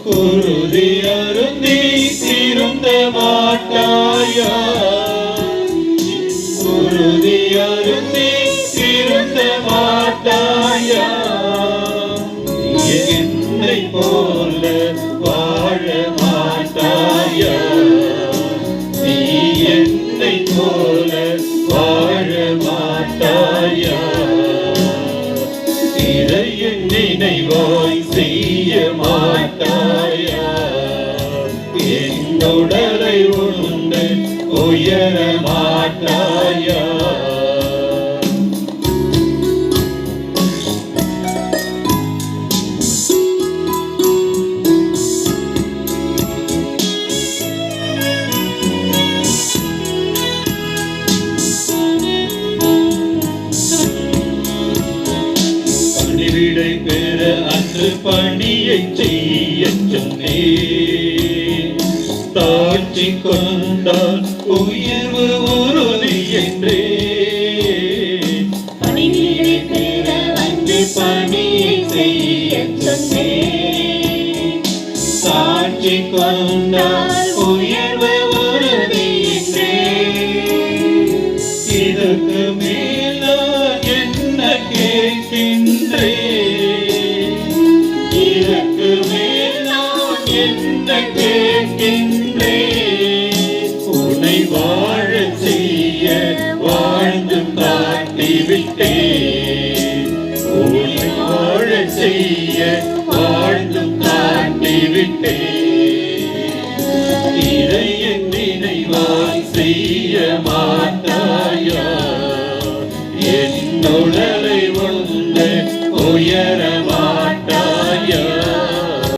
குருதி அருந்தி திருந்த மாட்டாயா? குருதி அருந்தி திருந்த மாட்டாயா? என்னை போல வாழ மாட்டாயா? நீ என்னை போல வாழ மாட்டாயா? இறையின் நினைவாய் செய்ய மாட்டாயா? என்னுடலை உண்டு உயர மாட்டாயா? பணிவிடை பெற அன்று பணியை செய்ய சொன்னேன். தாழ்ச்சி கொண்டால் உயர்வு உறுதி என்றே. பணிவிடை பெற அன்று பணியை செய்ய சொன்னேன். சாட்சி கொண்டால் உயர்வு உறுதி என்றே. இதற்கு மேல் நான் என்ன கேட்கின்றேன்? இதற்கு மேல் நான் என்ன கேட்கின்றேன்? உன்னை வாழ செய்ய வாழ்ந்து காட்டிவிட்டேன். உன்னை வாழ செய்ய வாழ்ந்து காட்டிவிட்டேன். இறையின் நினைவாய் செய்ய மாட்டாயா? என்னுடலை உண்டு உயர